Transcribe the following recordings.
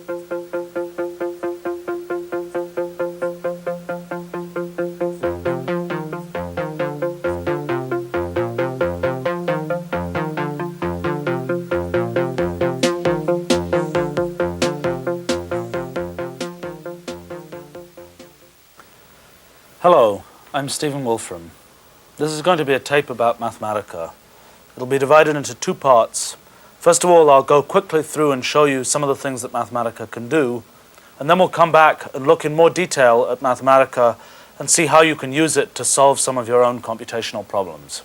Hello, I'm Stephen Wolfram. This is going to be a tape about Mathematica. It'll be divided into two parts. First of all, I'll go quickly through and show you some of the things that Mathematica can do, and then we'll come back and look in more detail at Mathematica and see how you can use it to solve some of your own computational problems.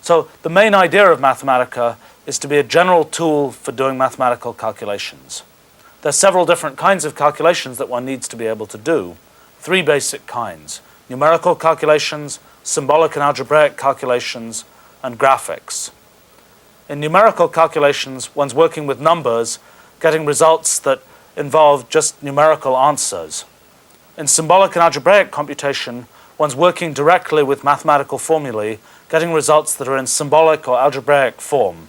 So the main idea of Mathematica is to be a general tool for doing mathematical calculations. There are several different kinds of calculations that one needs to be able to do. Three basic kinds: numerical calculations, symbolic and algebraic calculations, and graphics. In numerical calculations, one's working with numbers, getting results that involve just numerical answers. In symbolic and algebraic computation, one's working directly with mathematical formulae, getting results that are in symbolic or algebraic form.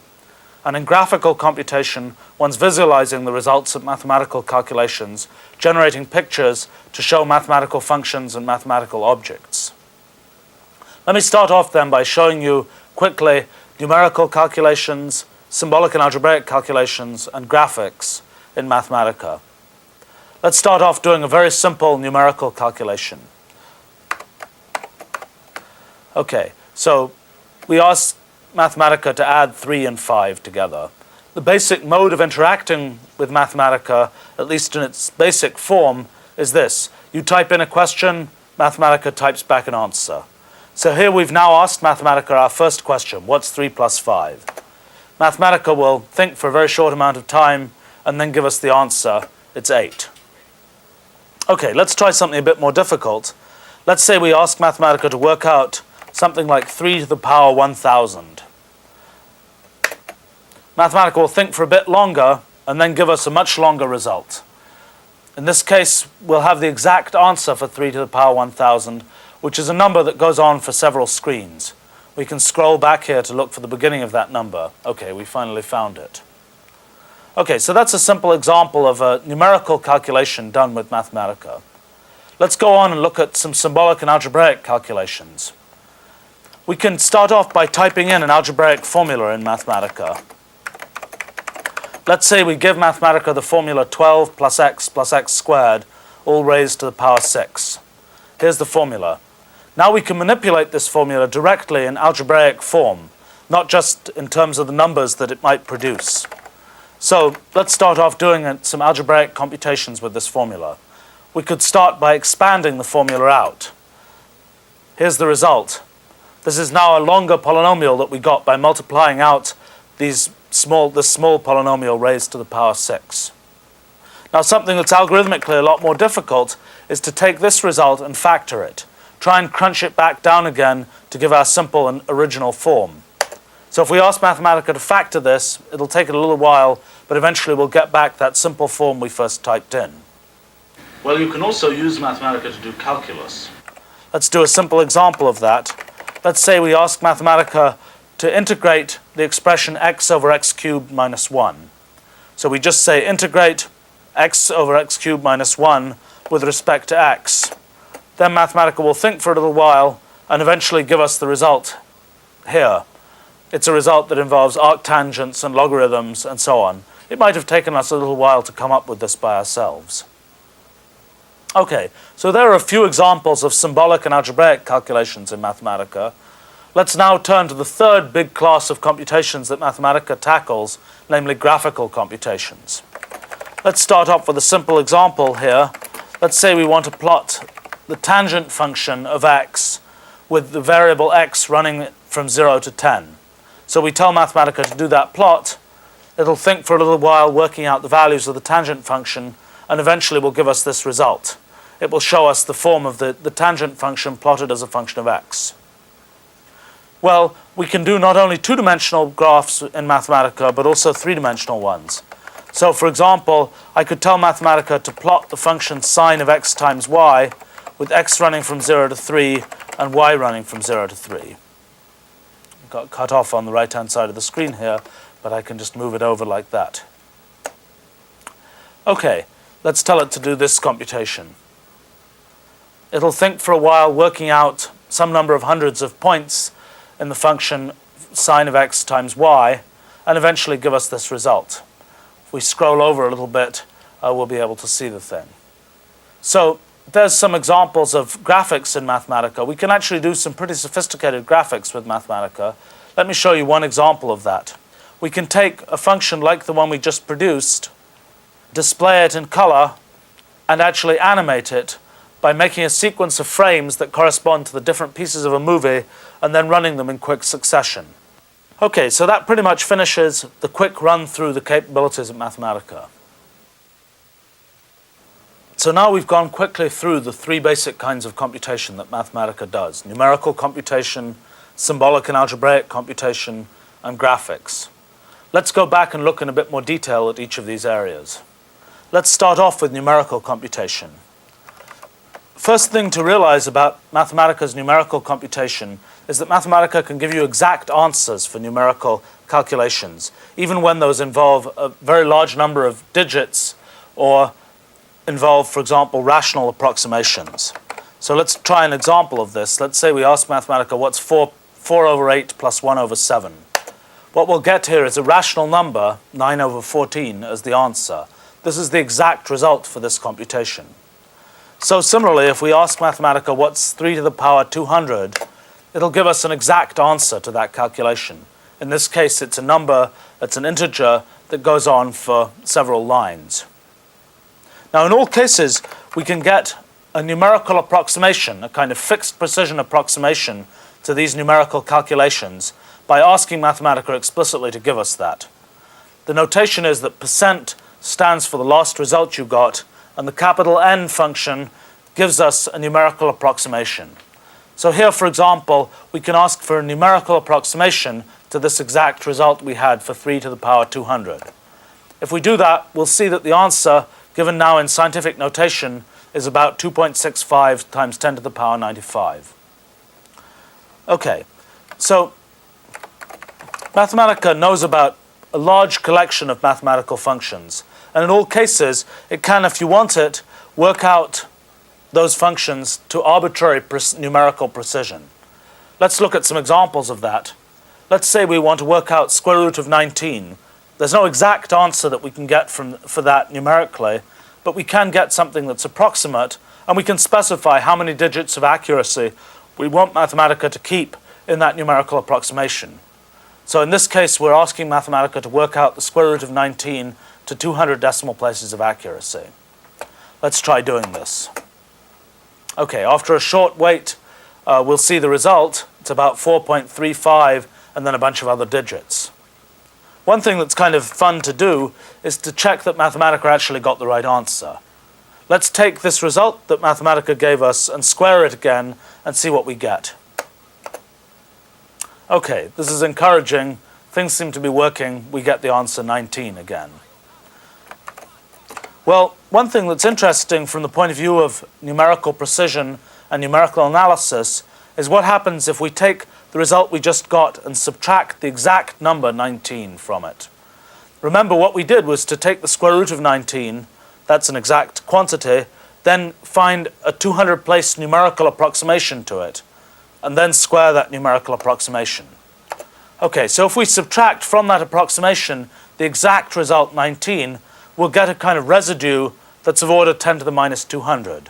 And in graphical computation, one's visualizing the results of mathematical calculations, generating pictures to show mathematical functions and mathematical objects. Let me start off then by showing you quickly numerical calculations, symbolic and algebraic calculations, and graphics in Mathematica. Let's start off doing a very simple numerical calculation. Okay, so we ask Mathematica to add 3 and 5 together. The basic mode of interacting with Mathematica, at least in its basic form, is this. You type in a question, Mathematica types back an answer. So here we've now asked Mathematica our first question: what's 3 plus 5? Mathematica will think for a very short amount of time and then give us the answer. It's 8. Okay, let's try something a bit more difficult. Let's say we ask Mathematica to work out something like 3 to the power 1000. Mathematica will think for a bit longer and then give us a much longer result. In this case, we'll have the exact answer for 3 to the power 1000, which is a number that goes on for several screens. We can scroll back here to look for the beginning of that number. Okay, we finally found it. Okay, so that's a simple example of a numerical calculation done with Mathematica. Let's go on and look at some symbolic and algebraic calculations. We can start off by typing in an algebraic formula in Mathematica. Let's say we give Mathematica the formula 12 plus x squared, all raised to the power 6. Here's the formula. Now we can manipulate this formula directly in algebraic form, not just in terms of the numbers that it might produce. So let's start off doing some algebraic computations with this formula. We could start by expanding the formula out. Here's the result. This is now a longer polynomial that we got by multiplying out this small polynomial raised to the power 6. Now something that's algorithmically a lot more difficult is to take this result and factor it. Try and crunch it back down again to give our simple and original form. So if we ask Mathematica to factor this, it'll take it a little while, but eventually we'll get back that simple form we first typed in. Well, you can also use Mathematica to do calculus. Let's do a simple example of that. Let's say we ask Mathematica to integrate the expression x over x cubed minus 1. So we just say integrate x over x cubed minus 1 with respect to x. Then Mathematica will think for a little while and eventually give us the result here. It's a result that involves arctangents and logarithms and so on. It might have taken us a little while to come up with this by ourselves. Okay, so there are a few examples of symbolic and algebraic calculations in Mathematica. Let's now turn to the third big class of computations that Mathematica tackles, namely graphical computations. Let's start off with a simple example here. Let's say we want to plot the tangent function of x with the variable x running from 0 to 10. So we tell Mathematica to do that plot. It'll think for a little while, working out the values of the tangent function, and eventually will give us this result. It will show us the form of the tangent function plotted as a function of x. Well, we can do not only two-dimensional graphs in Mathematica, but also three-dimensional ones. So, for example, I could tell Mathematica to plot the function sine of x times y with x running from 0 to 3 and y running from 0 to 3. Got cut off on the right-hand side of the screen here, but I can just move it over like that. Okay, let's tell it to do this computation. It'll think for a while, working out some number of hundreds of points in the function sine of x times y, and eventually give us this result. If we scroll over a little bit, we'll be able to see the thing. So there's some examples of graphics in Mathematica. We can actually do some pretty sophisticated graphics with Mathematica. Let me show you one example of that. We can take a function like the one we just produced, display it in color, and actually animate it by making a sequence of frames that correspond to the different pieces of a movie and then running them in quick succession. Okay, so that pretty much finishes the quick run through the capabilities of Mathematica. So now we've gone quickly through the three basic kinds of computation that Mathematica does: numerical computation, symbolic and algebraic computation, and graphics. Let's go back and look in a bit more detail at each of these areas. Let's start off with numerical computation. First thing to realize about Mathematica's numerical computation is that Mathematica can give you exact answers for numerical calculations, even when those involve a very large number of digits or involve, for example, rational approximations. So let's try an example of this. Let's say we ask Mathematica what's 4 over 8 plus 1 over 7. What we'll get here is a rational number, 9 over 14, as the answer. This is the exact result for this computation. So similarly, if we ask Mathematica what's 3 to the power 200, it'll give us an exact answer to that calculation. In this case, it's a number, it's an integer that goes on for several lines. Now, in all cases, we can get a numerical approximation, a kind of fixed precision approximation to these numerical calculations by asking Mathematica explicitly to give us that. The notation is that percent stands for the last result you got, and the capital N function gives us a numerical approximation. So here, for example, we can ask for a numerical approximation to this exact result we had for 3 to the power 200. If we do that, we'll see that the answer, given now in scientific notation, is about 2.65 times 10 to the power 95. Okay, so Mathematica knows about a large collection of mathematical functions. And in all cases, it can, if you want it, work out those functions to arbitrary numerical precision. Let's look at some examples of that. Let's say we want to work out square root of 19. There's no exact answer that we can get for that numerically, but we can get something that's approximate, and we can specify how many digits of accuracy we want Mathematica to keep in that numerical approximation. So in this case, we're asking Mathematica to work out the square root of 19 to 200 decimal places of accuracy. Let's try doing this. Okay, after a short wait, we'll see the result. It's about 4.35 and then a bunch of other digits. One thing that's kind of fun to do is to check that Mathematica actually got the right answer. Let's take this result that Mathematica gave us and square it again and see what we get. Okay, this is encouraging. Things seem to be working. We get the answer 19 again. Well, one thing that's interesting from the point of view of numerical precision and numerical analysis is what happens if we take the result we just got and subtract the exact number 19 from it. Remember, what we did was to take the square root of 19, that's an exact quantity, then find a 200-place numerical approximation to it, and then square that numerical approximation. Okay, so if we subtract from that approximation the exact result 19, we'll get a kind of residue that's of order 10 to the minus 200.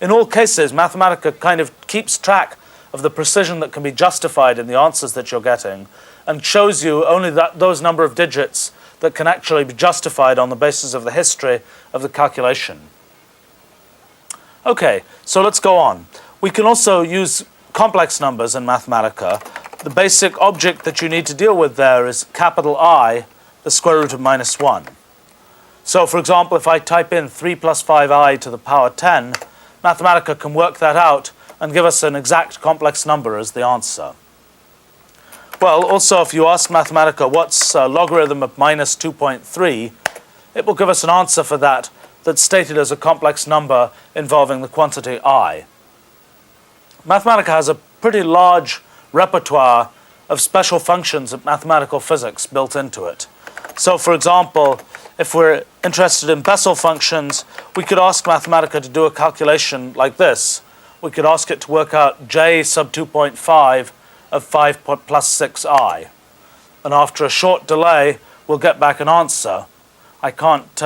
In all cases, Mathematica kind of keeps track of the precision that can be justified in the answers that you're getting and shows you only those number of digits that can actually be justified on the basis of the history of the calculation. Okay, so let's go on. We can also use complex numbers in Mathematica. The basic object that you need to deal with there is capital I, the square root of minus 1. So, for example, if I type in 3 plus 5i to the power 10, Mathematica can work that out and give us an exact complex number as the answer. Well, also, if you ask Mathematica what's logarithm of minus 2.3, it will give us an answer for that that's stated as a complex number involving the quantity I. Mathematica has a pretty large repertoire of special functions of mathematical physics built into it. So for example, if we're interested in Bessel functions, we could ask Mathematica to do a calculation like this. We could ask it to work out j sub 2.5 of 5 plus 6i. And after a short delay, we'll get back an answer. I can't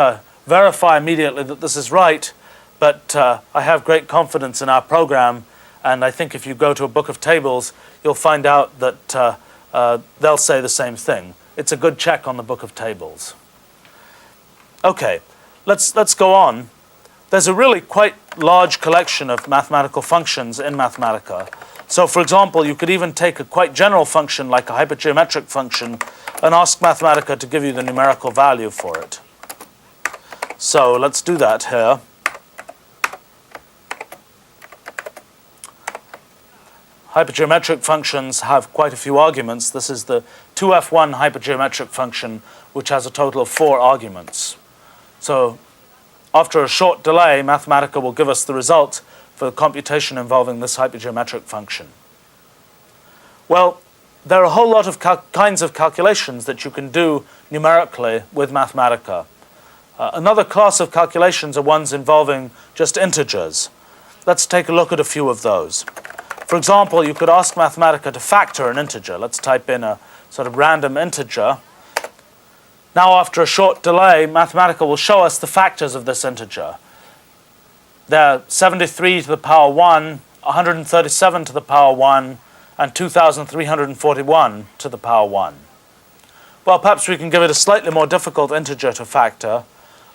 verify immediately that this is right, but I have great confidence in our program, and I think if you go to a book of tables, you'll find out that they'll say the same thing. It's a good check on the book of tables. Okay, let's go on. There's a really quite large collection of mathematical functions in Mathematica. So for example, you could even take a quite general function like a hypergeometric function and ask Mathematica to give you the numerical value for it. So let's do that here. Hypergeometric functions have quite a few arguments. This is the 2f1 hypergeometric function, which has a total of 4 arguments. So after a short delay, Mathematica will give us the result for the computation involving this hypergeometric function. Well, there are a whole lot of kinds of calculations that you can do numerically with Mathematica. Another class of calculations are ones involving just integers. Let's take a look at a few of those. For example, you could ask Mathematica to factor an integer. Let's type in a sort of random integer. Now, after a short delay, Mathematica will show us the factors of this integer. They're 73 to the power 1, 137 to the power 1, and 2,341 to the power 1. Well, perhaps we can give it a slightly more difficult integer to factor.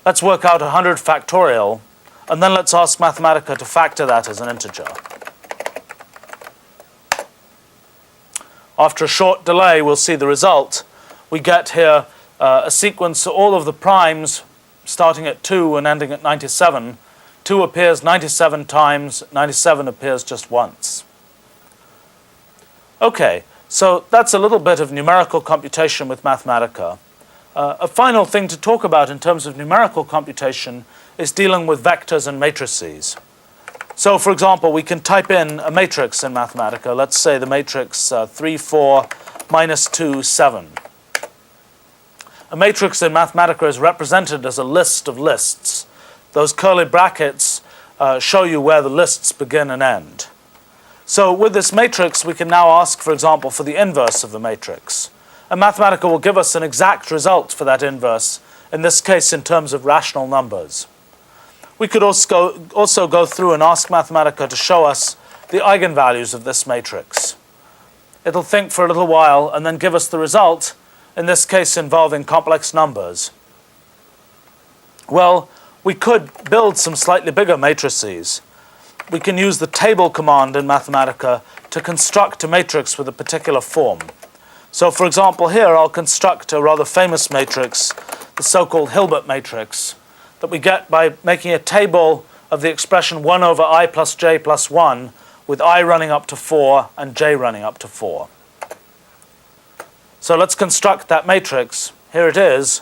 Let's work out 100 factorial, and then let's ask Mathematica to factor that as an integer. After a short delay, we'll see the result. We get here a sequence of all of the primes starting at 2 and ending at 97. 2 appears 97 times, 97 appears just once. Okay, so that's a little bit of numerical computation with Mathematica. A final thing to talk about in terms of numerical computation is dealing with vectors and matrices. So, for example, we can type in a matrix in Mathematica. Let's say the matrix 3, 4, minus 2, 7. A matrix in Mathematica is represented as a list of lists. Those curly brackets show you where the lists begin and end. So with this matrix, we can now ask, for example, for the inverse of the matrix. And Mathematica will give us an exact result for that inverse, in this case in terms of rational numbers. We could also go through and ask Mathematica to show us the eigenvalues of this matrix. It'll think for a little while and then give us the result, in this case involving complex numbers. Well, we could build some slightly bigger matrices. We can use the table command in Mathematica to construct a matrix with a particular form. So for example, here I'll construct a rather famous matrix, the so-called Hilbert matrix, that we get by making a table of the expression 1 over I plus j plus 1, with I running up to 4 and j running up to 4. So let's construct that matrix. Here it is.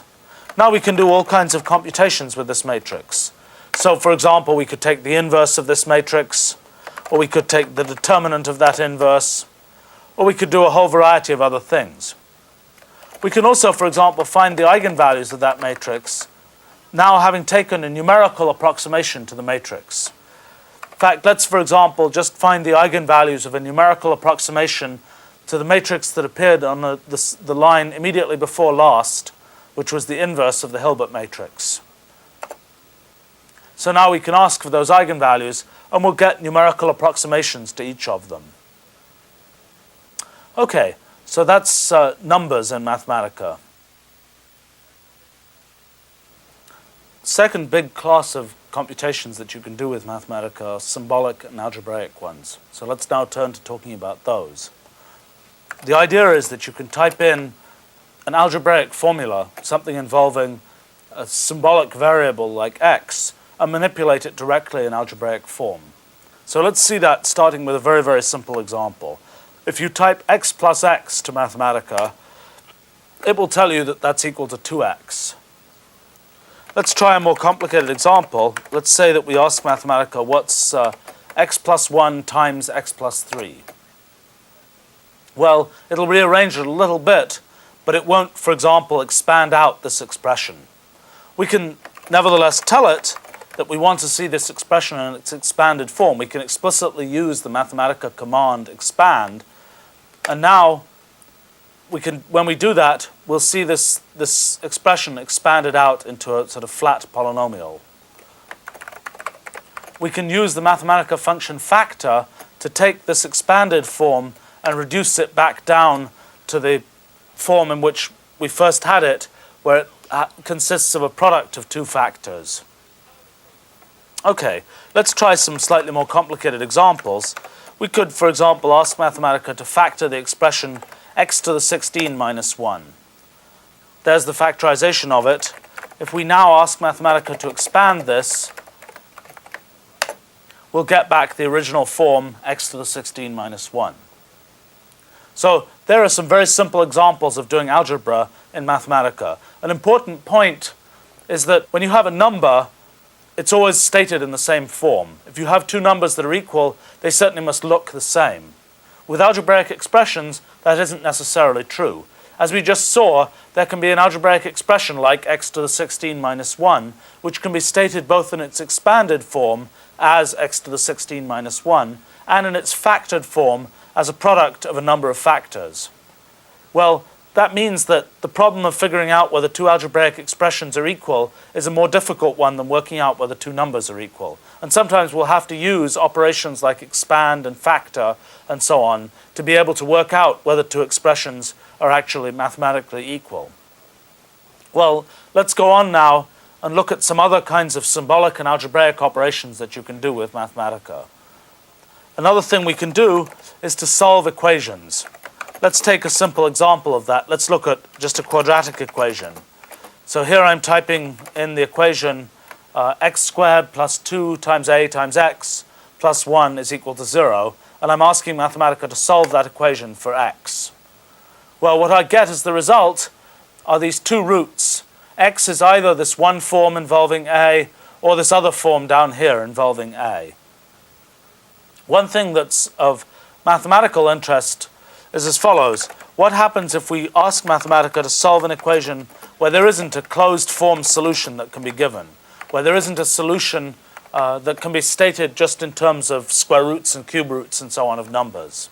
Now we can do all kinds of computations with this matrix. So for example, we could take the inverse of this matrix, or we could take the determinant of that inverse, or we could do a whole variety of other things. We can also, for example, find the eigenvalues of that matrix, now having taken a numerical approximation to the matrix. In fact, let's, for example, just find the eigenvalues of a numerical approximation to the matrix that appeared on the line immediately before last, which was the inverse of the Hilbert matrix. So now we can ask for those eigenvalues, and we'll get numerical approximations to each of them. Okay, so that's numbers in Mathematica. Second big class of computations that you can do with Mathematica are symbolic and algebraic ones. So let's now turn to talking about those. The idea is that you can type in an algebraic formula, something involving a symbolic variable like x, and manipulate it directly in algebraic form. So let's see that starting with a very, very simple example. If you type x plus x to Mathematica, it will tell you that that's equal to 2x. Let's try a more complicated example. Let's say that we ask Mathematica what's x plus 1 times x plus 3. Well, it'll rearrange it a little bit, but it won't, for example, expand out this expression. We can nevertheless tell it that we want to see this expression in its expanded form. We can explicitly use the Mathematica command expand, and now when we do that, we'll see this expression expanded out into a sort of flat polynomial. We can use the Mathematica function factor to take this expanded form and reduce it back down to the form in which we first had it, where it consists of a product of two factors. Okay, let's try some slightly more complicated examples. We could, for example, ask Mathematica to factor the expression x to the 16 minus 1. There's the factorization of it. If we now ask Mathematica to expand this, we'll get back the original form x to the 16 minus 1. So there are some very simple examples of doing algebra in Mathematica. An important point is that when you have a number, it's always stated in the same form. If you have two numbers that are equal, they certainly must look the same. With algebraic expressions, that isn't necessarily true. As we just saw, there can be an algebraic expression like x to the 16 minus 1, which can be stated both in its expanded form as x to the 16 minus 1, and in its factored form as a product of a number of factors. Well, that means that the problem of figuring out whether two algebraic expressions are equal is a more difficult one than working out whether two numbers are equal. And sometimes we'll have to use operations like expand and factor and so on to be able to work out whether two expressions are actually mathematically equal. Well, let's go on now and look at some other kinds of symbolic and algebraic operations that you can do with Mathematica. Another thing we can do is to solve equations. Let's take a simple example of that. Let's look at just a quadratic equation. So here I'm typing in the equation x squared plus 2 times a times x plus 1 is equal to 0. And I'm asking Mathematica to solve that equation for x. Well, what I get as the result are these two roots. X is either this one form involving a or this other form down here involving a. One thing that's of mathematical interest is as follows. What happens if we ask Mathematica to solve an equation where there isn't a closed form solution that can be given, where there isn't a solution that can be stated just in terms of square roots and cube roots and so on of numbers?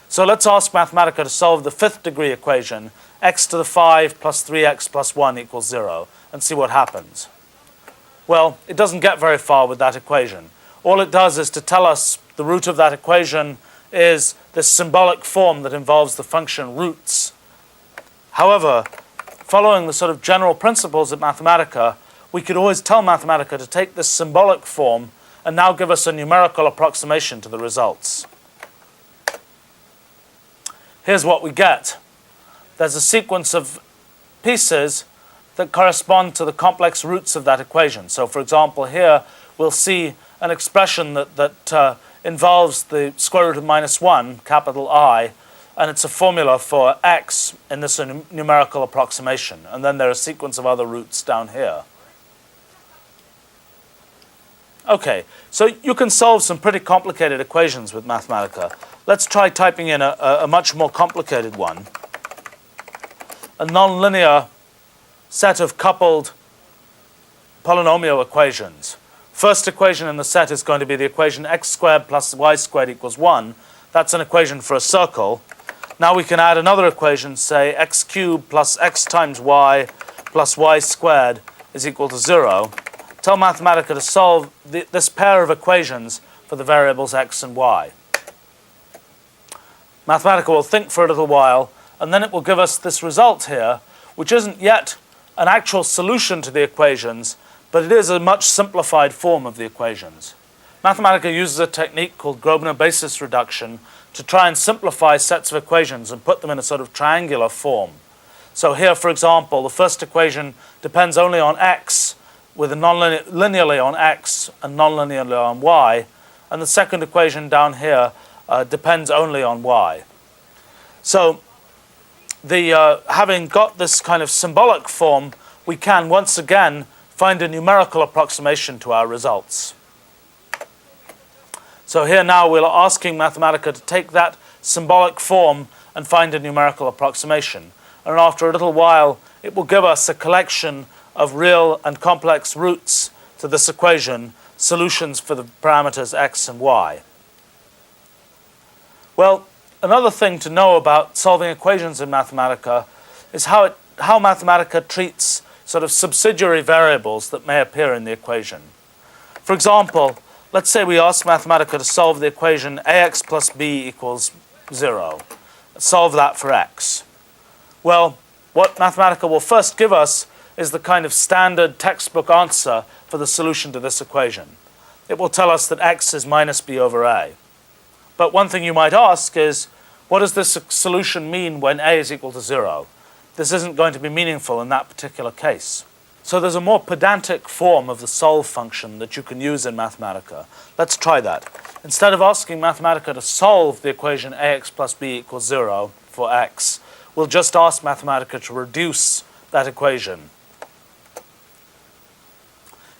So let's ask Mathematica to solve the fifth degree equation, x to the 5 plus 3x plus 1 equals 0, and see what happens. Well, it doesn't get very far with that equation. All it does is to tell us the root of that equation is this symbolic form that involves the function roots. However, following the sort of general principles of Mathematica, we could always tell Mathematica to take this symbolic form and now give us a numerical approximation to the results. Here's what we get. There's a sequence of pieces that correspond to the complex roots of that equation. So, for example, here we'll see an expression that involves the square root of minus 1, capital I, and it's a formula for x in this numerical approximation. And then there are a sequence of other roots down here. Okay, so you can solve some pretty complicated equations with Mathematica. Let's try typing in a much more complicated one. A nonlinear set of coupled polynomial equations. First equation in the set is going to be the equation x squared plus y squared equals 1. That's an equation for a circle. Now we can add another equation, say x cubed plus x times y plus y squared is equal to 0. Tell Mathematica to solve this pair of equations for the variables x and y. Mathematica will think for a little while, and then it will give us this result here, which isn't yet an actual solution to the equations, but it is a much simplified form of the equations. Mathematica uses a technique called Grosvenor basis reduction to try and simplify sets of equations and put them in a sort of triangular form. So here, for example, the first equation depends only on x, with a linearly on x and non-linearly on y, and the second equation down here depends only on y. So having got this kind of symbolic form, we can once again find a numerical approximation to our results. So here now we're asking Mathematica to take that symbolic form and find a numerical approximation. and after a little while it will give us a collection of real and complex roots to this equation, solutions for the parameters x and y. Well, another thing to know about solving equations in Mathematica is how Mathematica treats sort of subsidiary variables that may appear in the equation. For example, let's say we ask Mathematica to solve the equation ax plus b equals 0. Solve that for x. Well, what Mathematica will first give us is the kind of standard textbook answer for the solution to this equation. It will tell us that x is minus b over a. But one thing you might ask is, what does this solution mean when a is equal to 0? This isn't going to be meaningful in that particular case. So there's a more pedantic form of the solve function that you can use in Mathematica. Let's try that. Instead of asking Mathematica to solve the equation ax plus b equals 0 for x, we'll just ask Mathematica to reduce that equation.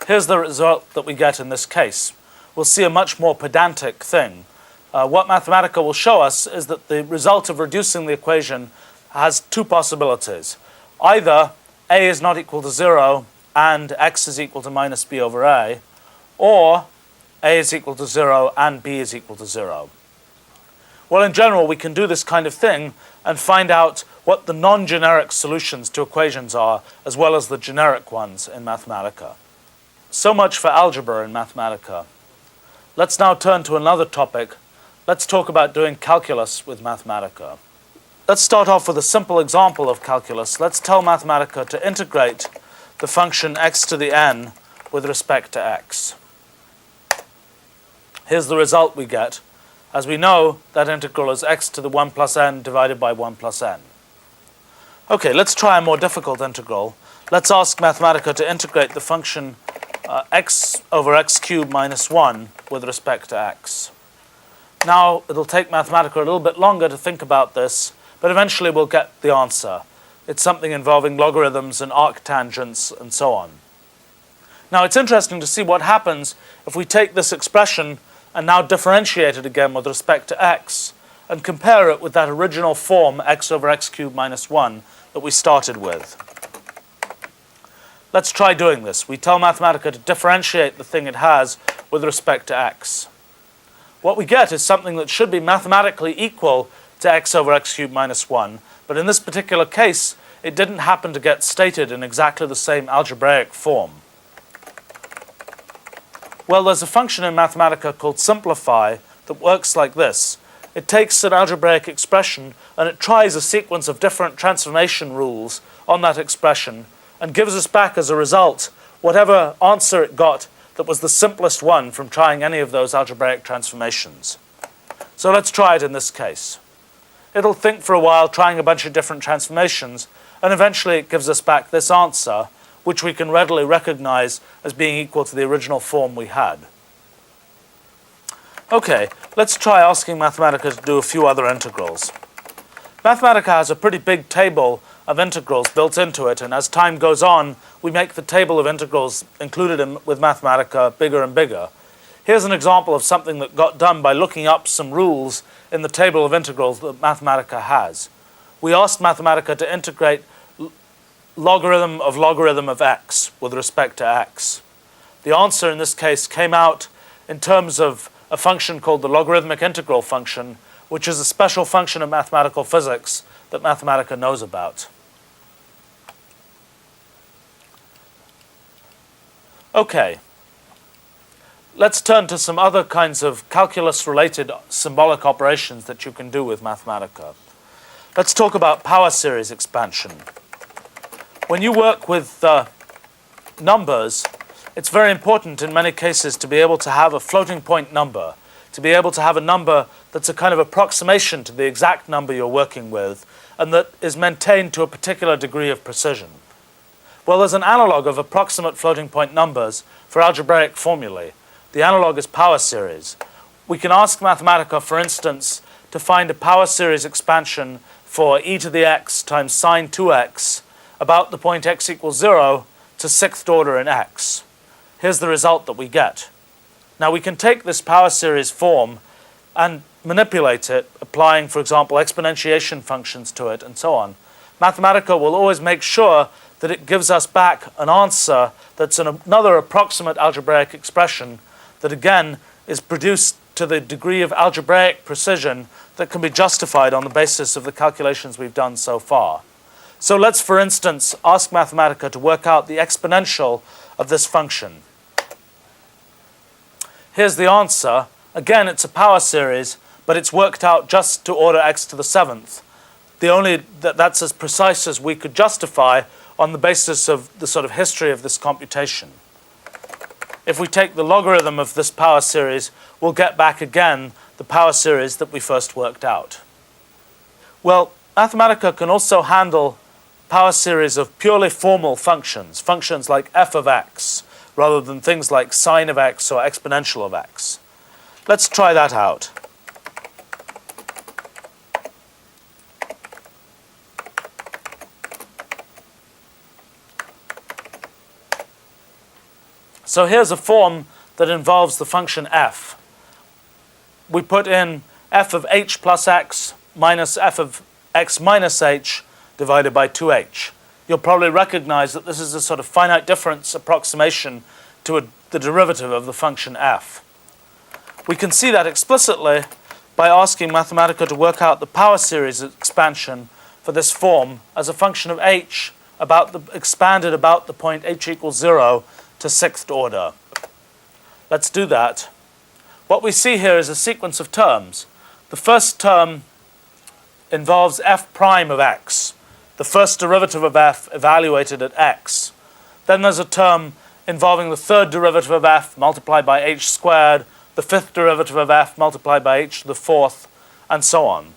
Here's the result that we get in this case. We'll see a much more pedantic thing. What Mathematica will show us is that the result of reducing the equation has two possibilities. Either a is not equal to 0 and x is equal to minus b over a, or a is equal to 0 and b is equal to 0. Well, in general, we can do this kind of thing and find out what the non-generic solutions to equations are, as well as the generic ones in Mathematica. So much for algebra in Mathematica. Let's now turn to another topic. Let's talk about doing calculus with Mathematica. Let's start off with a simple example of calculus. Let's tell Mathematica to integrate the function x to the n with respect to x. Here's the result we get. As we know, that integral is x to the 1 plus n divided by 1 plus n. Okay, let's try a more difficult integral. Let's ask Mathematica to integrate the function x over x cubed minus 1 with respect to x. Now, it'll take Mathematica a little bit longer to think about this, but eventually we'll get the answer. It's something involving logarithms and arctangents and so on. Now, it's interesting to see what happens if we take this expression and now differentiate it again with respect to x and compare it with that original form x over x cubed minus 1 that we started with. Let's try doing this. We tell Mathematica to differentiate the thing it has with respect to x. What we get is something that should be mathematically equal to x over x cubed minus 1, but in this particular case, it didn't happen to get stated in exactly the same algebraic form. Well, there's a function in Mathematica called simplify that works like this. It takes an algebraic expression and it tries a sequence of different transformation rules on that expression and gives us back as a result whatever answer it got that was the simplest one from trying any of those algebraic transformations. So let's try it in this case. It'll think for a while, trying a bunch of different transformations, and eventually it gives us back this answer, which we can readily recognize as being equal to the original form we had. Okay, let's try asking Mathematica to do a few other integrals. Mathematica has a pretty big table of integrals built into it, and as time goes on, we make the table of integrals included with Mathematica bigger and bigger. Here's an example of something that got done by looking up some rules in the table of integrals that Mathematica has. We asked Mathematica to integrate logarithm of x with respect to x. The answer in this case came out in terms of a function called the logarithmic integral function, which is a special function of mathematical physics that Mathematica knows about. Okay, let's turn to some other kinds of calculus-related symbolic operations that you can do with Mathematica. Let's talk about power series expansion. When you work with numbers, it's very important in many cases to be able to have a floating point number, to be able to have a number that's a kind of approximation to the exact number you're working with, and that is maintained to a particular degree of precision. Well, there's an analog of approximate floating point numbers for algebraic formulae. The analog is power series. We can ask Mathematica, for instance, to find a power series expansion for e to the x times sine 2x about the point x equals 0 to sixth order in x. Here's the result that we get. Now we can take this power series form and manipulate it, applying, for example, exponentiation functions to it and so on. Mathematica will always make sure that it gives us back an answer that's another approximate algebraic expression that again is produced to the degree of algebraic precision that can be justified on the basis of the calculations we've done so far. So let's, for instance, ask Mathematica to work out the exponential of this function. Here's the answer. Again, it's a power series, but it's worked out just to order x to the 7th. That's as precise as we could justify on the basis of the sort of history of this computation. If we take the logarithm of this power series, we'll get back again the power series that we first worked out. Well, Mathematica can also handle power series of purely formal functions, functions like f of x, rather than things like sine of x or exponential of x. Let's try that out. So here's a form that involves the function f. We put in f of h plus x minus f of x minus h divided by 2h. You'll probably recognize that this is a sort of finite difference approximation to the derivative of the function f. We can see that explicitly by asking Mathematica to work out the power series expansion for this form as a function of h expanded about the point h equals 0 to 6th order. Let's do that. What we see here is a sequence of terms. The first term involves f prime of x, the first derivative of f evaluated at x. Then there's a term involving the third derivative of f multiplied by h squared, the fifth derivative of f multiplied by h to the fourth, and so on.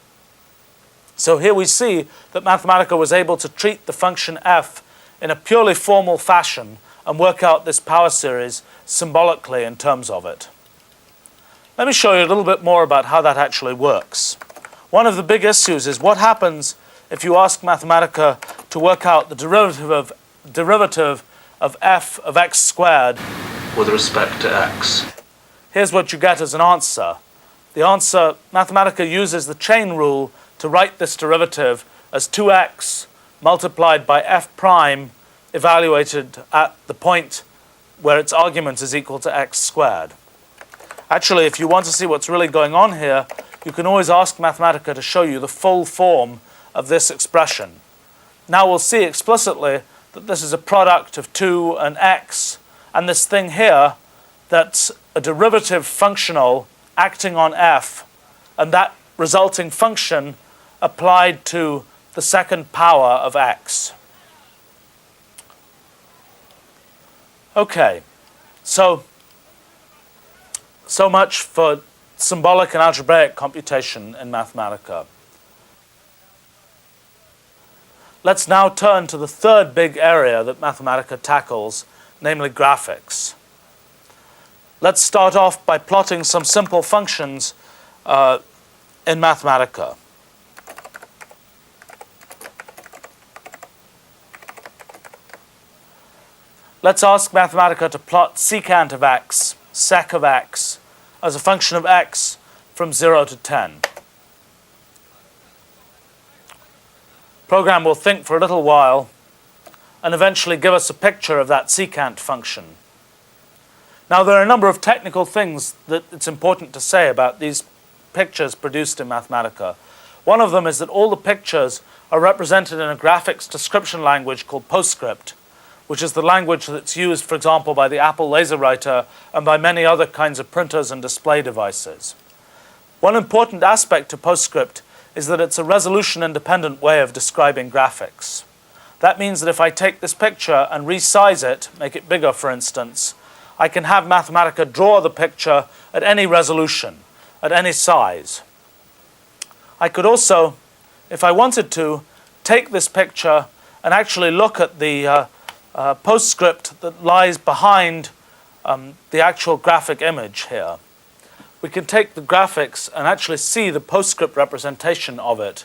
So here we see that Mathematica was able to treat the function f in a purely formal fashion and work out this power series symbolically in terms of it. Let me show you a little bit more about how that actually works. One of the big issues is what happens if you ask Mathematica to work out the derivative of f of x squared with respect to x. Here's what you get as an answer. The answer, Mathematica uses the chain rule to write this derivative as 2x multiplied by f prime evaluated at the point where its argument is equal to x squared. Actually, if you want to see what's really going on here, you can always ask Mathematica to show you the full form of this expression. Now we'll see explicitly that this is a product of 2 and x, and this thing here that's a derivative functional acting on f, and that resulting function applied to the second power of x. Okay, so much for symbolic and algebraic computation in Mathematica. Let's now turn to the third big area that Mathematica tackles, namely graphics. Let's start off by plotting some simple functions in Mathematica. Let's ask Mathematica to plot secant of x, sec of x, as a function of x from 0 to 10. Program will think for a little while and eventually give us a picture of that secant function. Now, there are a number of technical things that it's important to say about these pictures produced in Mathematica. One of them is that all the pictures are represented in a graphics description language called PostScript, which is the language that's used, for example, by the Apple LaserWriter and by many other kinds of printers and display devices. One important aspect to PostScript is that it's a resolution-independent way of describing graphics. That means that if I take this picture and resize it, make it bigger, for instance, I can have Mathematica draw the picture at any resolution, at any size. I could also, if I wanted to, take this picture and actually look at the PostScript that lies behind the actual graphic image here. We can take the graphics and actually see the PostScript representation of it,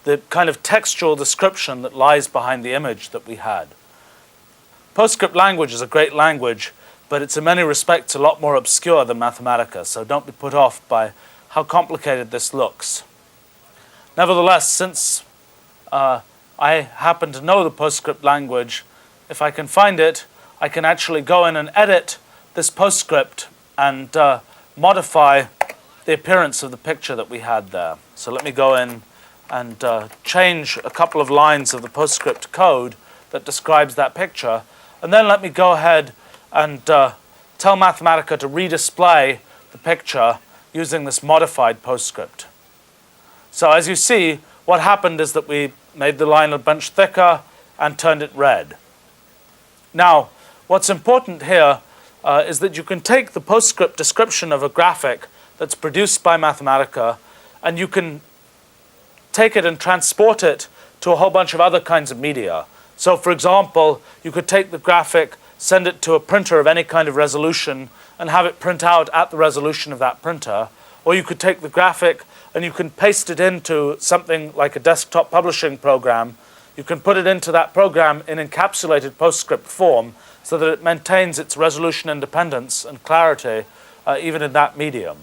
the kind of textual description that lies behind the image that we had. PostScript language is a great language, but it's in many respects a lot more obscure than Mathematica, so don't be put off by how complicated this looks. Nevertheless, since I happen to know the PostScript language. If I can find it, I can actually go in and edit this PostScript and modify the appearance of the picture that we had there. So let me go in and change a couple of lines of the PostScript code that describes that picture. And then let me go ahead and tell Mathematica to redisplay the picture using this modified PostScript. So as you see, what happened is that we made the line a bunch thicker and turned it red. Now, what's important here is that you can take the PostScript description of a graphic that's produced by Mathematica, and you can take it and transport it to a whole bunch of other kinds of media. So, for example, you could take the graphic, send it to a printer of any kind of resolution, and have it print out at the resolution of that printer. Or you could take the graphic and you can paste it into something like a desktop publishing program. You can put it into that program in encapsulated PostScript form so that it maintains its resolution independence and clarity even in that medium.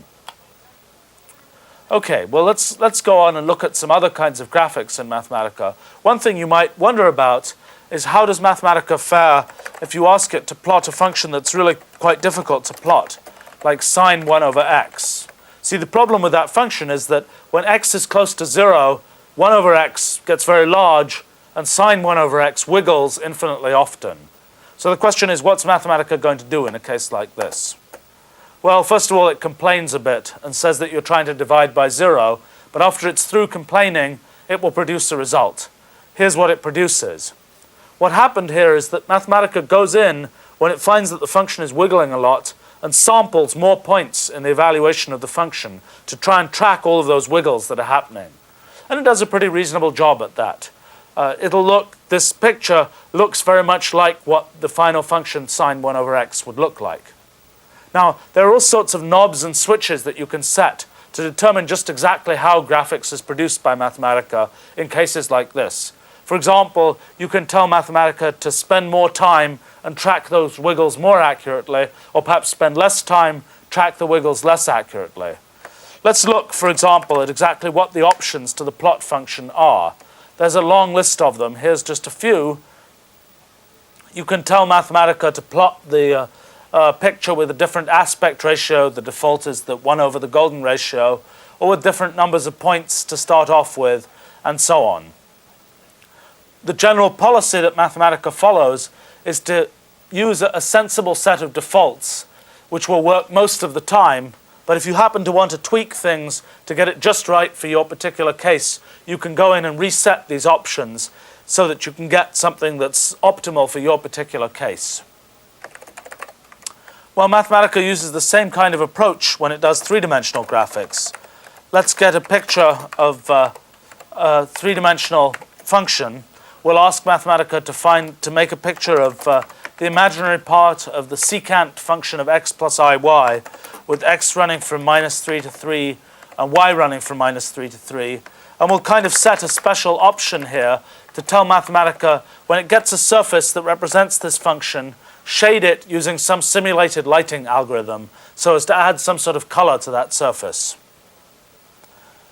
Okay, well, let's go on and look at some other kinds of graphics in Mathematica. One thing you might wonder about is how does Mathematica fare if you ask it to plot a function that's really quite difficult to plot, like sine 1 over x. See, the problem with that function is that when x is close to 0, 1 over x gets very large, and sine 1 over x wiggles infinitely often. So the question is, what's Mathematica going to do in a case like this? Well, first of all, it complains a bit and says that you're trying to divide by 0, but after it's through complaining, it will produce a result. Here's what it produces. What happened here is that Mathematica goes in when it finds that the function is wiggling a lot and samples more points in the evaluation of the function to try and track all of those wiggles that are happening. And it does a pretty reasonable job at that. This picture looks very much like what the final function sine 1 over x would look like. Now, there are all sorts of knobs and switches that you can set to determine just exactly how graphics is produced by Mathematica in cases like this. For example, you can tell Mathematica to spend more time and track those wiggles more accurately, or perhaps spend less time, track the wiggles less accurately. Let's look, for example, at exactly what the options to the plot function are. There's a long list of them. Here's just a few. You can tell Mathematica to plot the picture with a different aspect ratio. The default is the 1 over the golden ratio, or with different numbers of points to start off with, and so on. The general policy that Mathematica follows is to use a sensible set of defaults, which will work most of the time. But if you happen to want to tweak things to get it just right for your particular case, you can go in and reset these options so that you can get something that's optimal for your particular case. Well, Mathematica uses the same kind of approach when it does three-dimensional graphics. Let's get a picture of a three-dimensional function. We'll ask Mathematica to make a picture of the imaginary part of the secant function of x plus iy, with x running from -3 to 3 and y running from -3 to 3. And we'll kind of set a special option here to tell Mathematica when it gets a surface that represents this function, shade it using some simulated lighting algorithm so as to add some sort of color to that surface.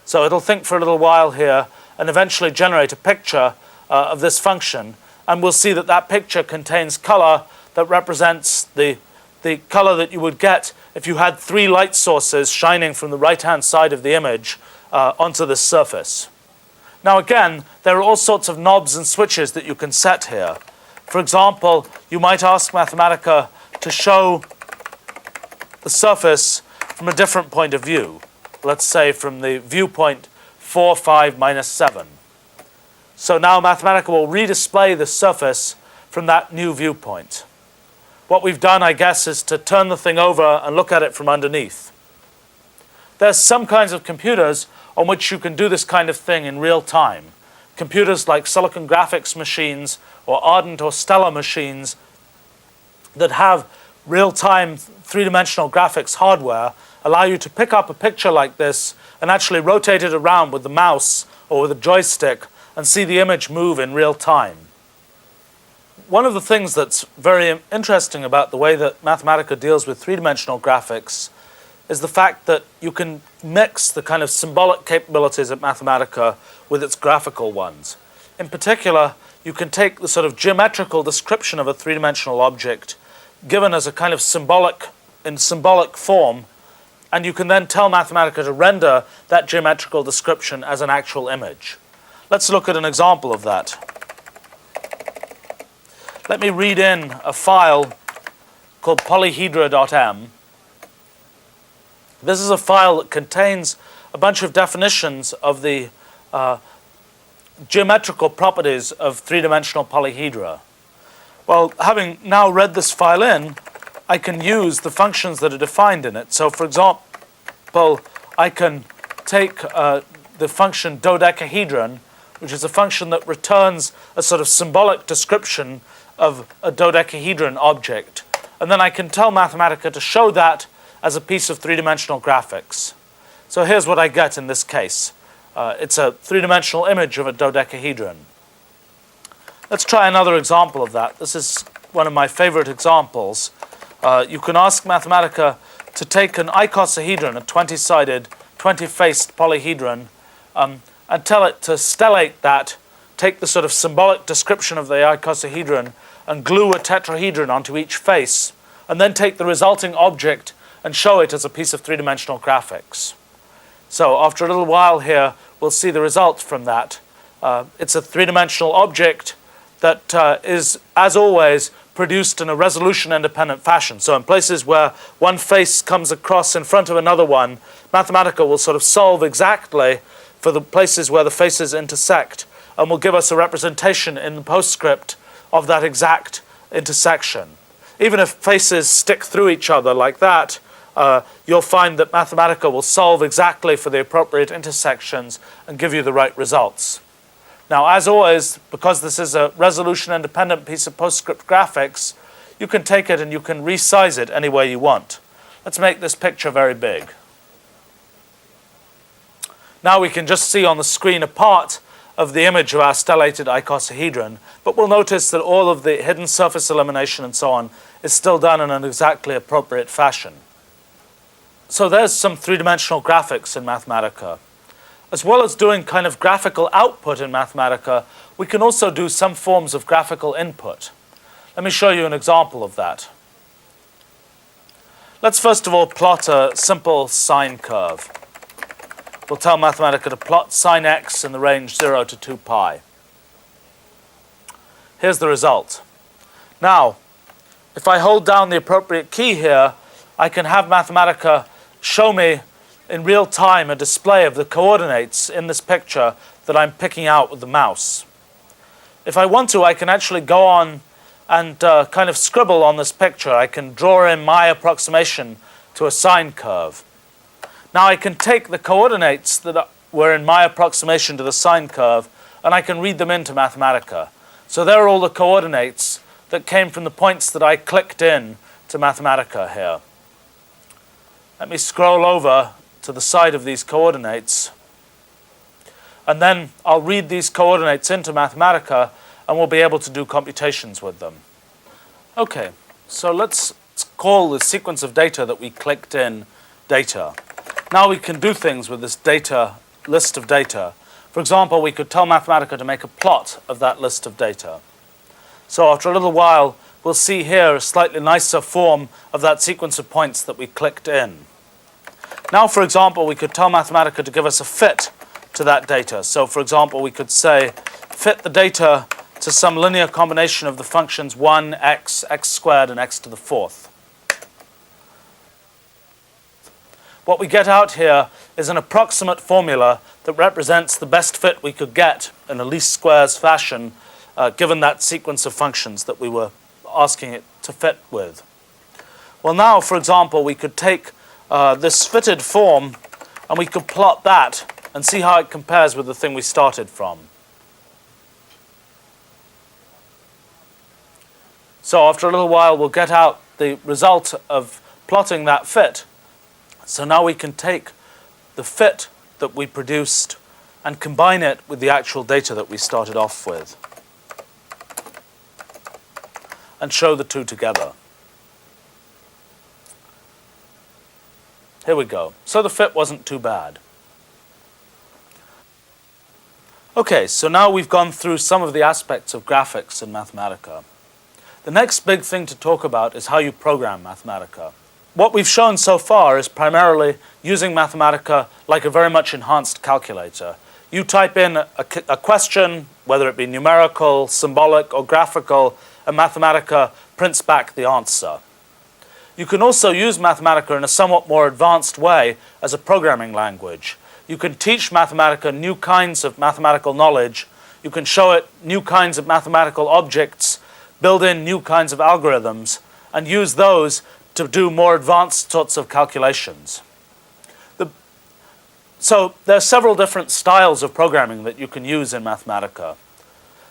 So it'll think for a little while here and eventually generate a picture of this function, and we'll see that that picture contains color that represents the color that you would get if you had 3 light sources shining from the right-hand side of the image onto this surface. Now again, there are all sorts of knobs and switches that you can set here. For example, you might ask Mathematica to show the surface from a different point of view. Let's say from the viewpoint 4, 5, minus 7. So now Mathematica will redisplay the surface from that new viewpoint. What we've done, I guess, is to turn the thing over and look at it from underneath. There's some kinds of computers on which you can do this kind of thing in real time. Computers like Silicon Graphics machines or Ardent or Stellar machines that have real-time three-dimensional graphics hardware allow you to pick up a picture like this and actually rotate it around with the mouse or with a joystick and see the image move in real time. One of the things that's very interesting about the way that Mathematica deals with three-dimensional graphics is the fact that you can mix the kind of symbolic capabilities of Mathematica with its graphical ones. In particular, you can take the sort of geometrical description of a three-dimensional object given as a kind of symbolic form, and you can then tell Mathematica to render that geometrical description as an actual image. Let's look at an example of that. Let me read in a file called polyhedra.m. This is a file that contains a bunch of definitions of the geometrical properties of three-dimensional polyhedra. Well, having now read this file in, I can use the functions that are defined in it. So, for example, I can take the function dodecahedron, which is a function that returns a sort of symbolic description of a dodecahedron object. And then I can tell Mathematica to show that as a piece of three-dimensional graphics. So here's what I get in this case. It's a three-dimensional image of a dodecahedron. Let's try another example of that. This is one of my favorite examples. You can ask Mathematica to take an icosahedron, a 20-sided, 20-faced polyhedron, and tell it to stellate that, take the sort of symbolic description of the icosahedron and glue a tetrahedron onto each face, and then take the resulting object and show it as a piece of three-dimensional graphics. So after a little while here, we'll see the result from that. It's a three-dimensional object that is, as always, produced in a resolution-independent fashion. So in places where one face comes across in front of another one, Mathematica will sort of solve exactly for the places where the faces intersect, and will give us a representation in the postscript of that exact intersection. Even if faces stick through each other like that, you'll find that Mathematica will solve exactly for the appropriate intersections and give you the right results. Now, as always, because this is a resolution-independent piece of postscript graphics, you can take it and you can resize it any way you want. Let's make this picture very big. Now we can just see on the screen a part of the image of our stellated icosahedron, but we'll notice that all of the hidden surface elimination and so on is still done in an exactly appropriate fashion. So there's some three-dimensional graphics in Mathematica. As well as doing kind of graphical output in Mathematica, we can also do some forms of graphical input. Let me show you an example of that. Let's first of all plot a simple sine curve. We'll tell Mathematica to plot sine x in the range 0 to 2 pi. Here's the result. Now, if I hold down the appropriate key here, I can have Mathematica show me in real time a display of the coordinates in this picture that I'm picking out with the mouse. If I want to, I can actually go on and kind of scribble on this picture. I can draw in my approximation to a sine curve. Now I can take the coordinates that were in my approximation to the sine curve and I can read them into Mathematica. So there are all the coordinates that came from the points that I clicked in to Mathematica here. Let me scroll over to the side of these coordinates, and then I'll read these coordinates into Mathematica and we'll be able to do computations with them. Okay, so let's call the sequence of data that we clicked in data. Now we can do things with this data, list of data. For example, we could tell Mathematica to make a plot of that list of data. So after a little while, we'll see here a slightly nicer form of that sequence of points that we clicked in. Now, for example, we could tell Mathematica to give us a fit to that data. So, for example, we could say, fit the data to some linear combination of the functions 1, x, x squared, and x to the fourth. What we get out here is an approximate formula that represents the best fit we could get in a least squares fashion, given that sequence of functions that we were asking it to fit with. Well, now, for example, we could take this fitted form and we could plot that and see how it compares with the thing we started from. So after a little while, we'll get out the result of plotting that fit. So now we can take the fit that we produced and combine it with the actual data that we started off with and show the two together. Here we go. So the fit wasn't too bad. Okay, so now we've gone through some of the aspects of graphics in Mathematica. The next big thing to talk about is how you program Mathematica. What we've shown so far is primarily using Mathematica like a very much enhanced calculator. You type in a question, whether it be numerical, symbolic, or graphical, and Mathematica prints back the answer. You can also use Mathematica in a somewhat more advanced way as a programming language. You can teach Mathematica new kinds of mathematical knowledge. You can show it new kinds of mathematical objects, build in new kinds of algorithms, and use those to do more advanced sorts of calculations. So there are several different styles of programming that you can use in Mathematica.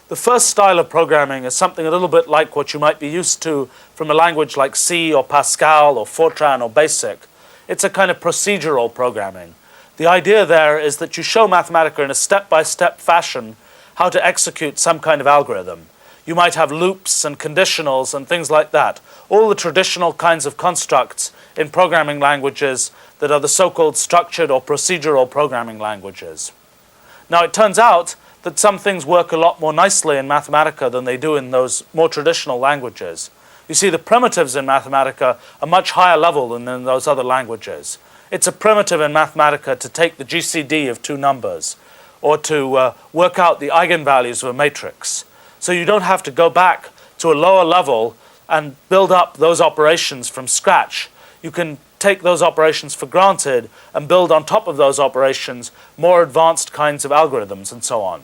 The first style of programming is something a little bit like what you might be used to from a language like C or Pascal or Fortran or BASIC. It's a kind of procedural programming. The idea there is that you show Mathematica in a step-by-step fashion how to execute some kind of algorithm. You might have loops and conditionals and things like that. All the traditional kinds of constructs in programming languages that are the so-called structured or procedural programming languages. Now, it turns out that some things work a lot more nicely in Mathematica than they do in those more traditional languages. You see, the primitives in Mathematica are much higher level than in those other languages. It's a primitive in Mathematica to take the GCD of two numbers or to work out the eigenvalues of a matrix. So you don't have to go back to a lower level and build up those operations from scratch. You can take those operations for granted and build on top of those operations more advanced kinds of algorithms and so on.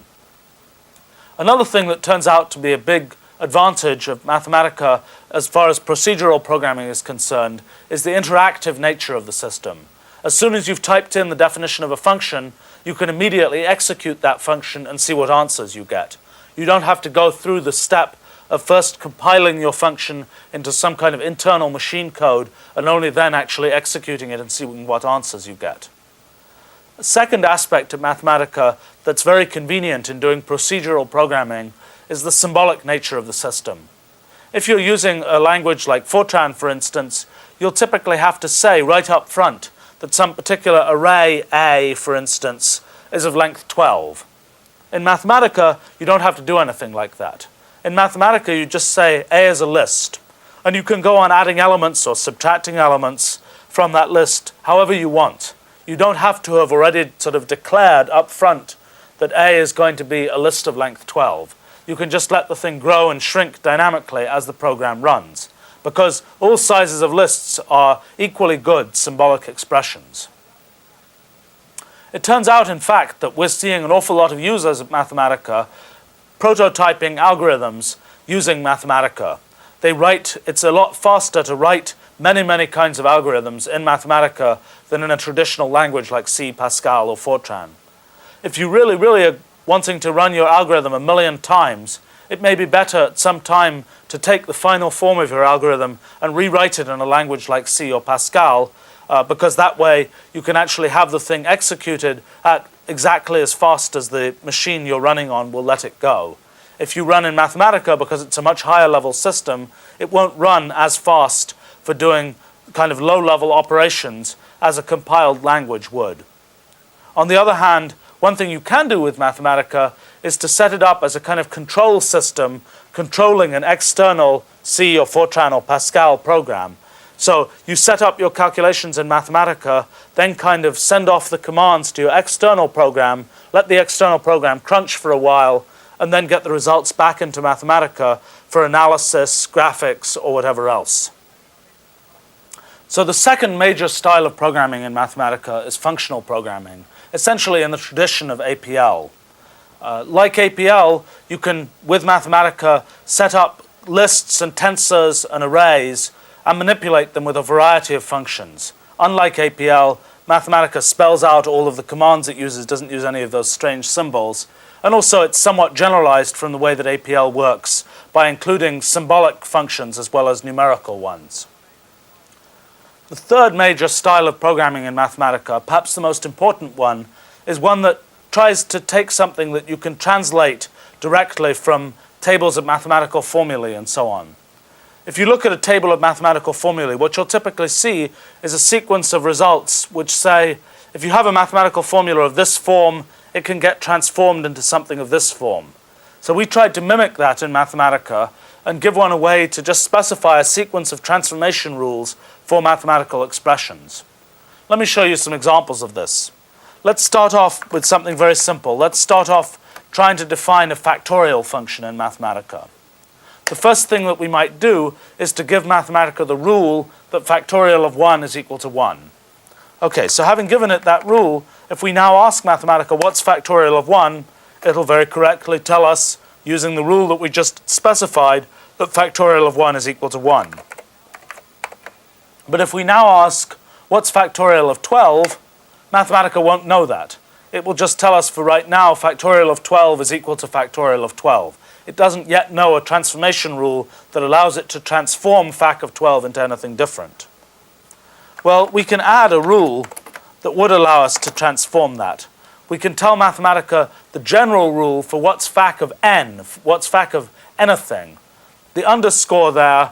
Another thing that turns out to be a big advantage of Mathematica as far as procedural programming is concerned is the interactive nature of the system. As soon as you've typed in the definition of a function, you can immediately execute that function and see what answers you get. You don't have to go through the step of first compiling your function into some kind of internal machine code and only then actually executing it and seeing what answers you get. A second aspect of Mathematica that's very convenient in doing procedural programming is the symbolic nature of the system. If you're using a language like Fortran, for instance, you'll typically have to say right up front that some particular array A, for instance, is of length 12. In Mathematica, you don't have to do anything like that. In Mathematica, you just say A is a list, and you can go on adding elements or subtracting elements from that list however you want. You don't have to have already sort of declared up front that A is going to be a list of length 12. You can just let the thing grow and shrink dynamically as the program runs, because all sizes of lists are equally good symbolic expressions. It turns out, in fact, that we're seeing an awful lot of users of Mathematica prototyping algorithms using Mathematica. It's a lot faster to write many, many kinds of algorithms in Mathematica than in a traditional language like C, Pascal, or Fortran. If you really, really are wanting to run your algorithm a million times, it may be better at some time to take the final form of your algorithm and rewrite it in a language like C or Pascal, because that way you can actually have the thing executed at exactly as fast as the machine you're running on will let it go. If you run in Mathematica, because it's a much higher level system, it won't run as fast for doing kind of low-level operations as a compiled language would. On the other hand, one thing you can do with Mathematica is to set it up as a kind of control system controlling an external C or Fortran or Pascal program. So you set up your calculations in Mathematica, then kind of send off the commands to your external program, let the external program crunch for a while, and then get the results back into Mathematica for analysis, graphics, or whatever else. So the second major style of programming in Mathematica is functional programming, essentially in the tradition of APL. Like APL, you can, with Mathematica, set up lists and tensors and arrays and manipulate them with a variety of functions. Unlike APL, Mathematica spells out all of the commands it uses, doesn't use any of those strange symbols. And also it's somewhat generalized from the way that APL works by including symbolic functions as well as numerical ones. The third major style of programming in Mathematica, perhaps the most important one, is one that tries to take something that you can translate directly from tables of mathematical formulae and so on. If you look at a table of mathematical formulae, what you'll typically see is a sequence of results which say, if you have a mathematical formula of this form, it can get transformed into something of this form. So we tried to mimic that in Mathematica and give one a way to just specify a sequence of transformation rules for mathematical expressions. Let me show you some examples of this. Let's start off with something very simple. Let's start off trying to define a factorial function in Mathematica. The first thing that we might do is to give Mathematica the rule that factorial of 1 is equal to 1. Okay, so having given it that rule, if we now ask Mathematica what's factorial of 1, it'll very correctly tell us, using the rule that we just specified, that factorial of 1 is equal to 1. But if we now ask what's factorial of 12, Mathematica won't know that. It will just tell us for right now factorial of 12 is equal to factorial of 12. It doesn't yet know a transformation rule that allows it to transform fac of 12 into anything different. Well, we can add a rule that would allow us to transform that. We can tell Mathematica the general rule for what's fac of n, what's fac of anything. The underscore there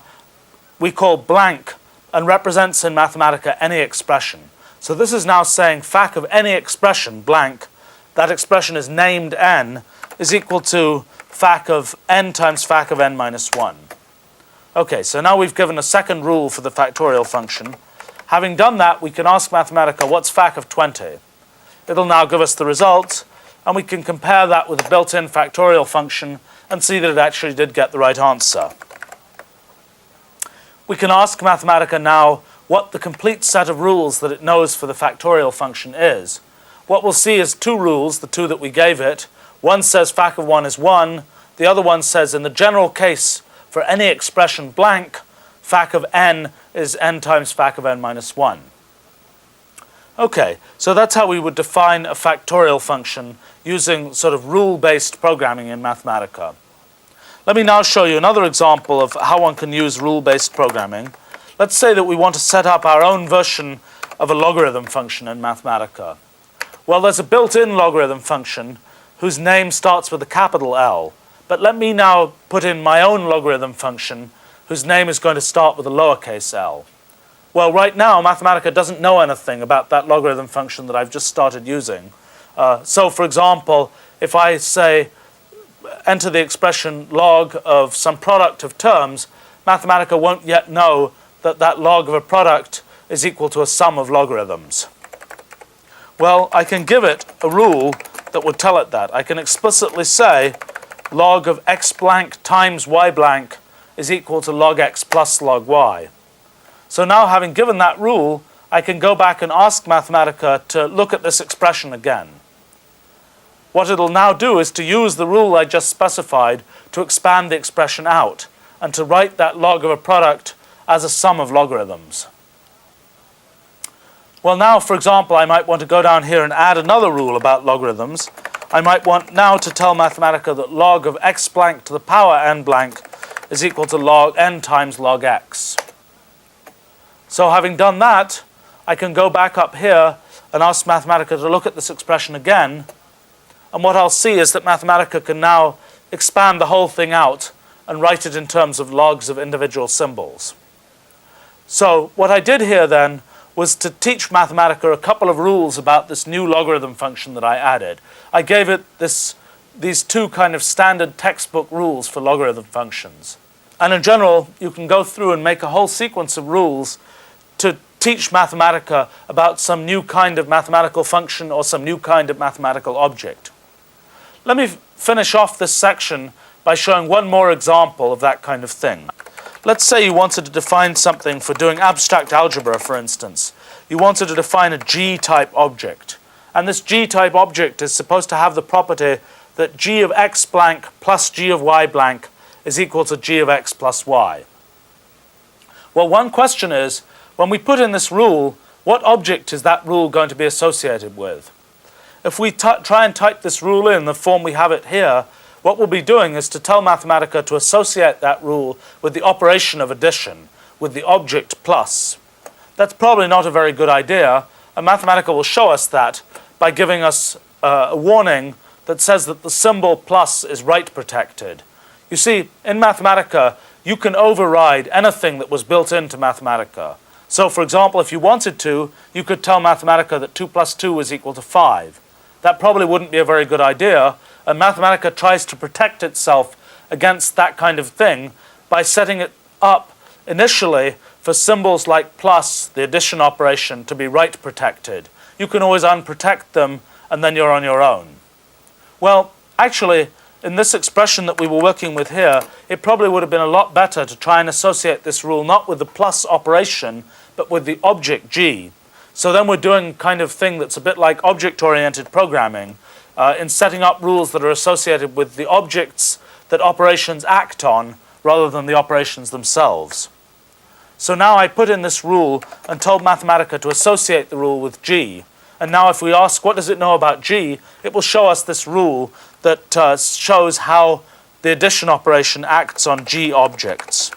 we call blank and represents in Mathematica any expression. So this is now saying fac of any expression, blank, that expression is named n, is equal to fac of n times fac of n minus 1. Okay, so now we've given a second rule for the factorial function. Having done that, we can ask Mathematica what's fac of 20. It'll now give us the result, and we can compare that with the built-in factorial function and see that it actually did get the right answer. We can ask Mathematica now what the complete set of rules that it knows for the factorial function is. What we'll see is two rules, the two that we gave it. One says fac of 1 is 1. The other one says in the general case for any expression blank, fac of n is n times fac of n minus 1. Okay, so that's how we would define a factorial function using sort of rule-based programming in Mathematica. Let me now show you another example of how one can use rule-based programming. Let's say that we want to set up our own version of a logarithm function in Mathematica. Well, there's a built-in logarithm function whose name starts with a capital L. But let me now put in my own logarithm function whose name is going to start with a lowercase l. Well, right now, Mathematica doesn't know anything about that logarithm function that I've just started using. So, for example, if I say enter the expression log of some product of terms, Mathematica won't yet know that that log of a product is equal to a sum of logarithms. Well, I can give it a rule that would tell it that. I can explicitly say log of x blank times y blank is equal to log x plus log y. So now, having given that rule, I can go back and ask Mathematica to look at this expression again. What it'll now do is to use the rule I just specified to expand the expression out and to write that log of a product as a sum of logarithms. Well, now, for example, I might want to go down here and add another rule about logarithms. I might want now to tell Mathematica that log of x blank to the power n blank is equal to log n times log x. So having done that, I can go back up here and ask Mathematica to look at this expression again. And what I'll see is that Mathematica can now expand the whole thing out and write it in terms of logs of individual symbols. So what I did here then was to teach Mathematica a couple of rules about this new logarithm function that I added. I gave it these two kind of standard textbook rules for logarithm functions. And in general, you can go through and make a whole sequence of rules to teach Mathematica about some new kind of mathematical function or some new kind of mathematical object. Let me finish off this section by showing one more example of that kind of thing. Let's say you wanted to define something for doing abstract algebra, for instance. You wanted to define a G-type object. And this G-type object is supposed to have the property that G of x blank plus G of y blank is equal to G of x plus y. Well, one question is, when we put in this rule, what object is that rule going to be associated with? If we try and type this rule in the form we have it here, what we'll be doing is to tell Mathematica to associate that rule with the operation of addition, with the object plus. That's probably not a very good idea, and Mathematica will show us that by giving us a warning that says that the symbol plus is write protected. You see, in Mathematica, you can override anything that was built into Mathematica. So, for example, if you wanted to, you could tell Mathematica that 2 plus 2 is equal to 5. that probably wouldn't be a very good idea, and Mathematica tries to protect itself against that kind of thing by setting it up initially for symbols like plus, the addition operation, to be write protected. You can always unprotect them, and then you're on your own. Well, actually, in this expression that we were working with here, it probably would have been a lot better to try and associate this rule not with the plus operation, but with the object G. So then we're doing kind of thing that's a bit like object-oriented programming, in setting up rules that are associated with the objects that operations act on, rather than the operations themselves. So now I put in this rule and told Mathematica to associate the rule with G. And now if we ask what does it know about G, it will show us this rule that shows how the addition operation acts on G objects.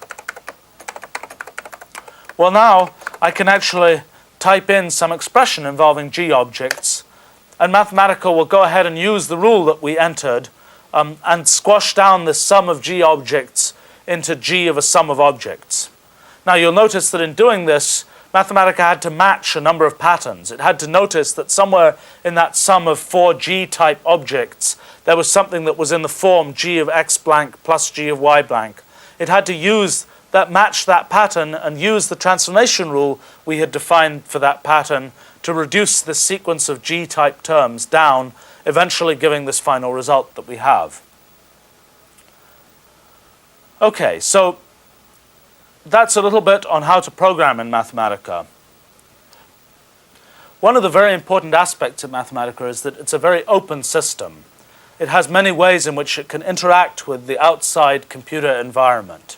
Well, now I can actually type in some expression involving G objects, and Mathematica will go ahead and use the rule that we entered and squash down the sum of G objects into G of a sum of objects. Now you'll notice that in doing this, Mathematica had to match a number of patterns. It had to notice that somewhere in that sum of 4 G-type objects, there was something that was in the form G of x blank plus G of y blank. It had to match that pattern and use the transformation rule we had defined for that pattern to reduce this sequence of G-type terms down, eventually giving this final result that we have. Okay, so that's a little bit on how to program in Mathematica. One of the very important aspects of Mathematica is that it's a very open system. It has many ways in which it can interact with the outside computer environment.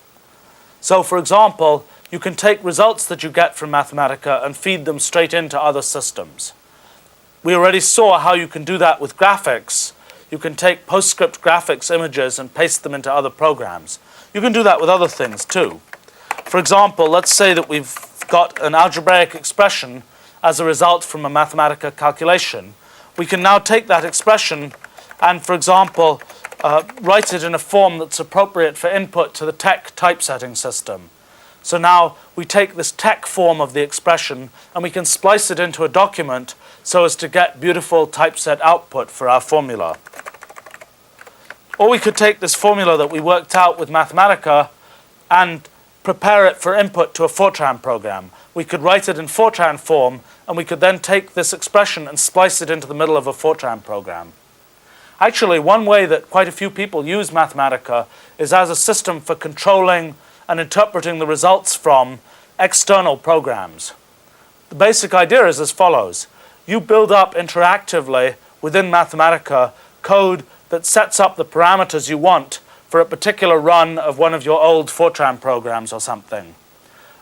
So, for example, you can take results that you get from Mathematica and feed them straight into other systems. We already saw how you can do that with graphics. You can take PostScript graphics images and paste them into other programs. You can do that with other things too. For example, let's say that we've got an algebraic expression as a result from a Mathematica calculation. We can now take that expression and, for example, write it in a form that's appropriate for input to the TeX typesetting system. So now we take this TeX form of the expression and we can splice it into a document so as to get beautiful typeset output for our formula. Or we could take this formula that we worked out with Mathematica and prepare it for input to a Fortran program. We could write it in Fortran form, and we could then take this expression and splice it into the middle of a Fortran program. Actually, one way that quite a few people use Mathematica is as a system for controlling and interpreting the results from external programs. The basic idea is as follows. You build up interactively within Mathematica code that sets up the parameters you want for a particular run of one of your old Fortran programs or something.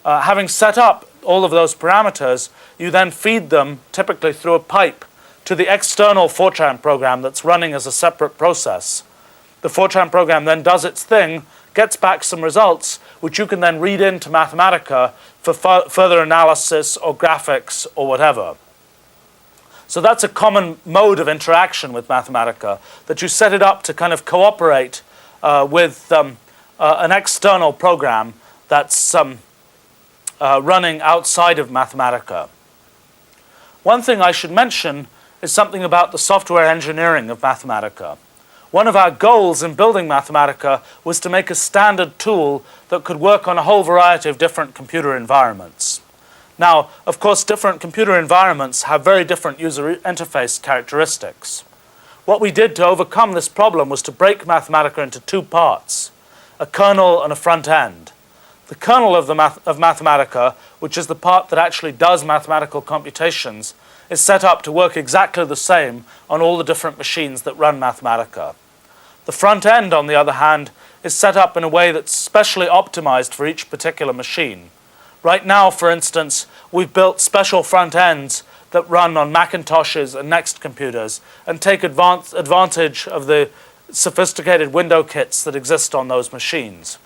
Having set up all of those parameters, you then feed them, typically through a pipe, to the external Fortran program that's running as a separate process. The Fortran program then does its thing, gets back some results, which you can then read into Mathematica for further analysis or graphics or whatever. So that's a common mode of interaction with Mathematica, that you set it up to kind of cooperate with an external program that's running outside of Mathematica. One thing I should mention is something about the software engineering of Mathematica. One of our goals in building Mathematica was to make a standard tool that could work on a whole variety of different computer environments. Now, of course, different computer environments have very different user interface characteristics. What we did to overcome this problem was to break Mathematica into two parts, a kernel and a front end. The kernel of Mathematica, which is the part that actually does mathematical computations, is set up to work exactly the same on all the different machines that run Mathematica. The front end, on the other hand, is set up in a way that's specially optimized for each particular machine. Right now, for instance, we've built special front ends that run on Macintoshes and Next computers and take advantage of the sophisticated window kits that exist on those machines.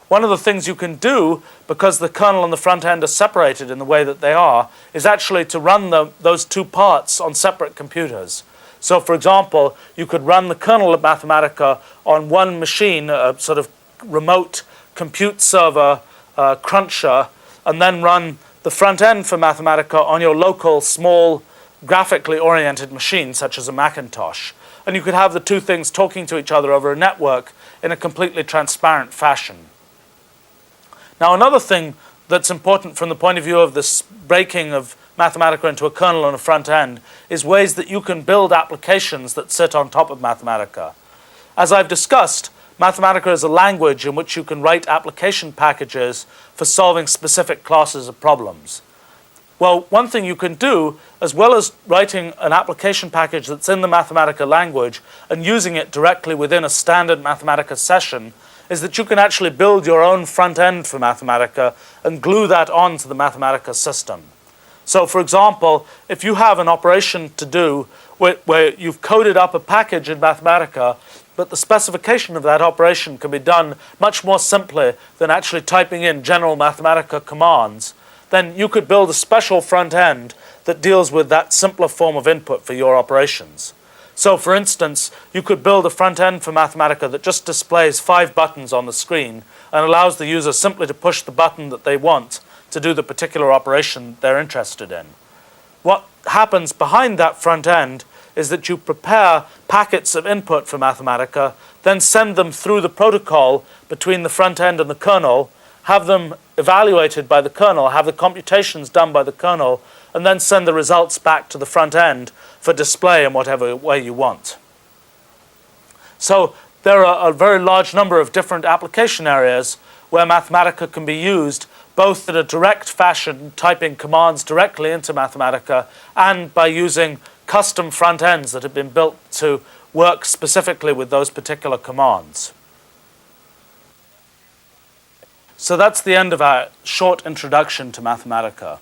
One of the things you can do, because the kernel and the front end are separated in the way that they are, is actually to run those two parts on separate computers. So, for example, you could run the kernel of Mathematica on one machine, a sort of remote compute server cruncher, and then run the front end for Mathematica on your local small graphically oriented machine such as a Macintosh. And you could have the two things talking to each other over a network in a completely transparent fashion. Now, another thing that's important from the point of view of this breaking of Mathematica into a kernel and a front end is ways that you can build applications that sit on top of Mathematica. As I've discussed, Mathematica is a language in which you can write application packages for solving specific classes of problems. Well, one thing you can do, as well as writing an application package that's in the Mathematica language and using it directly within a standard Mathematica session, is that you can actually build your own front end for Mathematica and glue that onto the Mathematica system. So, for example, if you have an operation to do where you've coded up a package in Mathematica, but the specification of that operation can be done much more simply than actually typing in general Mathematica commands, then you could build a special front end that deals with that simpler form of input for your operations. So, for instance, you could build a front end for Mathematica that just displays 5 buttons on the screen and allows the user simply to push the button that they want to do the particular operation they're interested in. What happens behind that front end is that you prepare packets of input for Mathematica, then send them through the protocol between the front end and the kernel, have them evaluated by the kernel, have the computations done by the kernel, and then send the results back to the front end for display in whatever way you want. So there are a very large number of different application areas where Mathematica can be used both in a direct fashion, typing commands directly into Mathematica, and by using custom front ends that have been built to work specifically with those particular commands. So that's the end of our short introduction to Mathematica.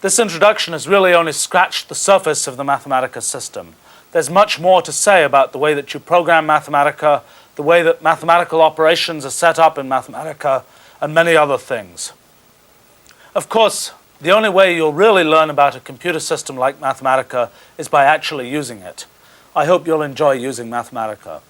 This introduction has really only scratched the surface of the Mathematica system. There's much more to say about the way that you program Mathematica, the way that mathematical operations are set up in Mathematica, and many other things. Of course, the only way you'll really learn about a computer system like Mathematica is by actually using it. I hope you'll enjoy using Mathematica.